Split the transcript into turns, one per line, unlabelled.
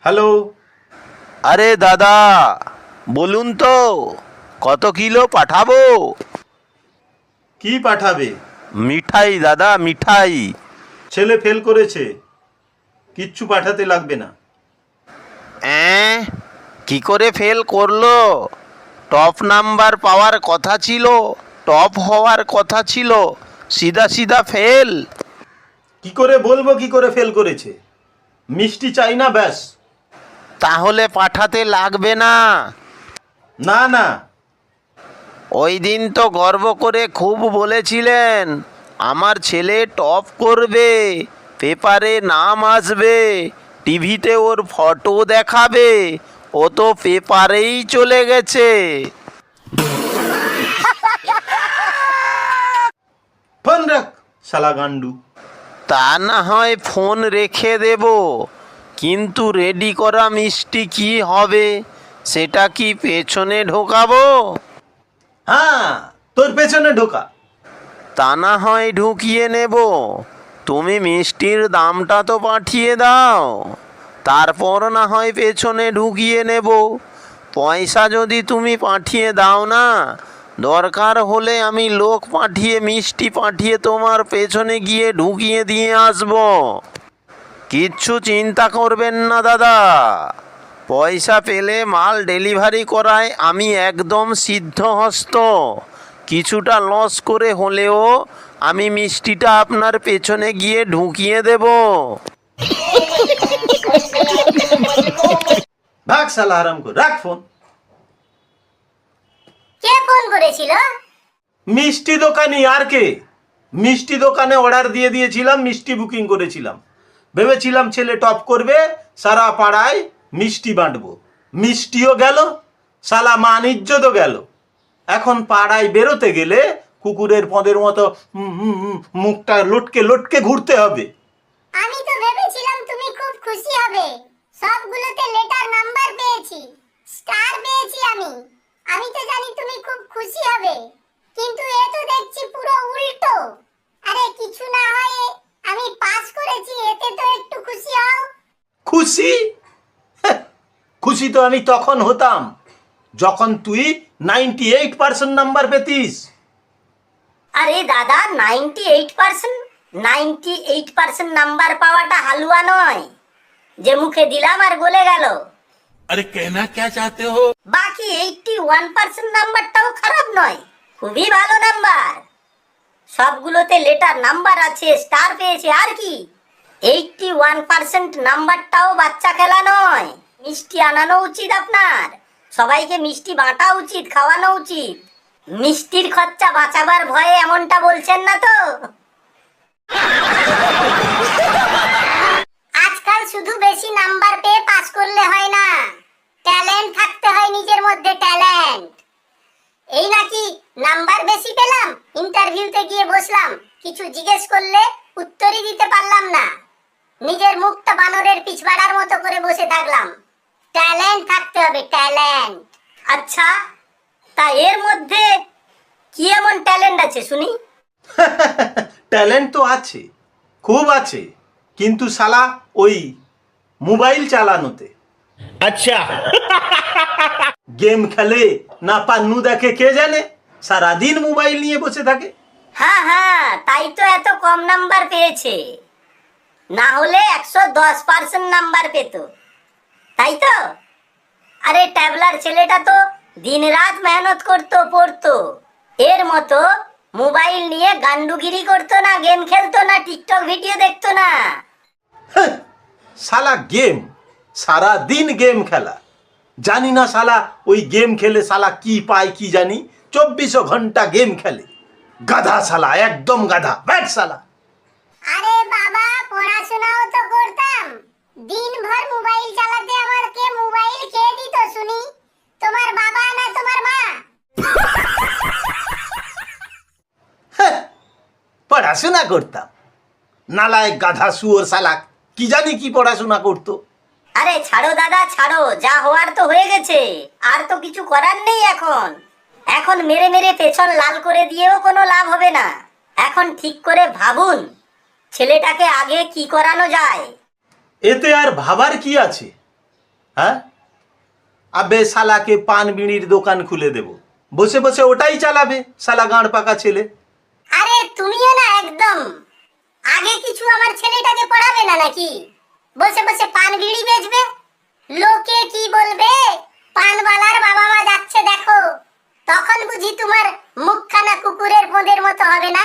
Hello.
আরে দাদা, বলুন তো কত কিলো পাঠাবো?
কি পাঠাবে?
মিঠাই দাদা, মিঠাই।
ছেলে ফেল করেছে, কিচ্ছু পাঠাতে লাগবে না।
অ্যাঁ, কি করে ফেল করলো? টপ নাম্বার পাওয়ার কথা ছিল, টপ হওয়ার কথা ছিল, সিধা সিধা ফেল।
কি করে বলবো কি করে ফেল করেছে? মিষ্টি চাই না ব্যাস।
তাহলে পাঠাতে লাগবে না।
না না।
ওই দিন তো গর্ব করে খুব বলেছিলেন আমার ছেলে টপ করবে, পেপারে নাম আসবে, টিভিতে ওর ফটো দেখাবে। ও তো পেপারেই চলে গেছে।
ফোন রাখ শালা গান্ডু।
তা না হয় ফোন রেখে দেব, কিন্তু রেডি করা মিষ্টি কি হবে? সেটা কি পেছনে ঢোকাবো?
হ্যাঁ, তোর পেছনে ঢোকা।
তা না হয় ঢুকিয়ে নেব। তুমি মিষ্টির দামটা তো পাঠিয়ে দাও, তারপর না হয় পেছনে ঢুকিয়ে নেব। পয়সা যদি তুমি পাঠিয়ে দাও না, দরকার হলে আমি লোক পাঠিয়ে মিষ্টি পাঠিয়ে তোমার পেছনে গিয়ে ঢুকিয়ে দিয়ে আসব। কিচ্ছু চিন্তা করবেন না দাদা। পয়সা পেলে মাল ডেলিভারি করায় আমি একদম সিদ্ধহস্ত। কিছুটা লস করে হলেও আমি মিষ্টিটা আপনার পেছনে গিয়ে ঢুকিয়ে দেব।
ভাগ শালা হারাম কর, রাখ ফোন।
কে ফোন করেছিল?
মিষ্টি দোকানি, আর কে? মিষ্টি দোকানে অর্ডার দিয়ে দিয়েছিলাম, মিষ্টি বুকিং করেছিলাম। ভেবেছিলাম ছেলে টপ করবে, সারা পাড়ায় মিষ্টি বাঁটবো। মিষ্টিও গেল, শালা মান ইজ্জতও গেল। এখন পাড়ায় বেরোতে গেলে কুকুরের পদের মতো মুখটা লটকে লটকে ঘুরতে হবে।
আমি তো ভেবেছিলাম তুমি খুব খুশি হবে। সবগুলোতে লেটার নাম্বার পেয়েছি, স্টার পেয়েছি আমি। আমি তো জানি তুমি খুব খুশি হবে, কিন্তু এ তো দেখছি পুরো উল্টো। আরে কিছু না হয় আমি পাস করেছি, এতে তো একটু খুশি হও।
খুশি? হ্যাঁ, খুশি তো আমি তখন হতাম যখন তুই 98% নাম্বার পেতিস।
আরে দাদা, 98% নাম্বার পাওয়াটা হালুয়া নয় যে মুখে দিলাম আর গলে গেল।
अरे कहना क्या चाहते हो?
বাকি 81% নাম্বারটাও খারাপ নয়, খুবই ভালো নাম্বার। সবগুলোতে লেটার নাম্বার আছে, স্টার পেয়েছে, আর কি। 81% নাম্বারটাও বাচ্চা খেলা নয়। মিষ্টি আনানো উচিত আপনার, সবাইকে মিষ্টি বাঁটা উচিত, খাওয়ানো উচিত। মিষ্টির খরচা বাঁচাবার ভয়ে এমনটা বলছেন না তো? আজকাল শুধু বেশি নাম্বার পেয়ে পাস করলে হয় না, ট্যালেন্ট থাকতে হয় নিজের মধ্যে, ট্যালেন্ট। এই নাকি নাম্বার বেশি পেলাম, ইন্টারভিউতে গিয়ে বসলাম, কিছু জিজ্ঞেস করলে উত্তরই দিতে পারলাম না, নিজের মুখটা বানরের পিছবাড়ার মতো করে বসে থাকলাম। ট্যালেন্ট থাকতে হবে, ট্যালেন্ট। আচ্ছা, তা এর মধ্যে কি এমন ট্যালেন্ট আছে শুনি?
ট্যালেন্ট তো আছে, খুব আছে, কিন্তু শালা ওই মোবাইল চালানোতে।
अच्छा
গেম খেলে না পান্নু দেখে কে জানে, সারাদিন মোবাইল নিয়ে বসে থাকে।
হ্যাঁ হ্যাঁ, তাই তো এত কম নাম্বার পেয়েছে, না হলে 110% নাম্বার পেত, তাই তো? আরে ট্যাবলার ছেলেটা তো দিনরাত মেহনত করতো, পড়তো। এর মতো মোবাইল নিয়ে গান্ডুগিরি করতো না, গেম খেলতো না, টিকটক ভিডিও দেখতো না।
হ্যাঁ, শালা গেম, সারাদিন গেম খেলা। জানি না শালা ওই গেম খেলে শালা কি পায় কি জানি, 24 ঘন্টা গেম খেলে। গাধা শালা, একদম গাধা, ব্যাট শালা।
আরে বাবা, পড়াশোনাও তো করতাম, দিনভর মোবাইল চালাতে আমার কে মোবাইল কে দিত শুনি? তোমার বাবা না তোমার মা?
হ্যাঁ, পড়াশোনা করতাম। নালায় গাধা শুয়োর শালা, কি জানি কি পড়াশোনা করতো।
আরে ছাড়ো দাদা, ছাড়ো, যা হওয়ার তো হয়ে গেছে, আর তো কিছু করার নেই। এখন এখন মেরে মেরে পেছন লাল করে দিয়েও কোনো লাভ হবে না। এখন ঠিক করে ভাবুন ছেলেটাকে আগে কি করানো যায়।
এতে আর ভাবার কি আছে? হ্যাঁ? আবে শালাকে পান বিড়ির দোকান খুলে দেব, বসে বসে ওটাই চালাবে শালা গাঁড় পাকা ছেলে।
আরে তুমিও না একদম আগে কিছু আমার ছেলেটাকে পড়াবে না নাকি? বসে বসে পান বিড়ি বেচবে, লোকে কি বলবে? পানওয়ালার বাবা মা যাচ্ছে দেখো, তখন বুঝি তোমার মুখখানা কুকুরের পোঁদের মতো হবে না?